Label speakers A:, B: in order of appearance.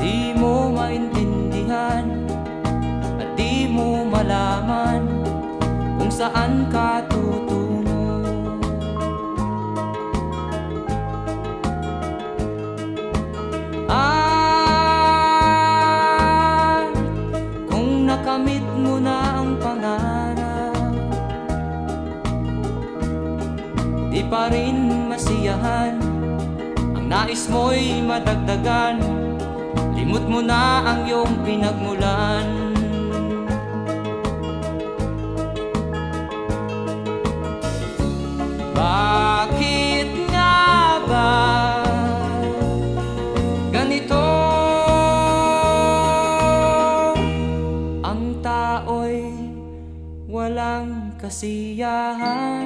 A: Di mo maintindihan at di mo malaman kung saan ka tutungo. At kung nakamit mo na ang pangarap, di pa rin masiyahan ang nais mo'y madagdagan. Limot mo na ang iyong pinagmulan. Bakit nga ba ganito? Ang tao'y walang kasiyahan.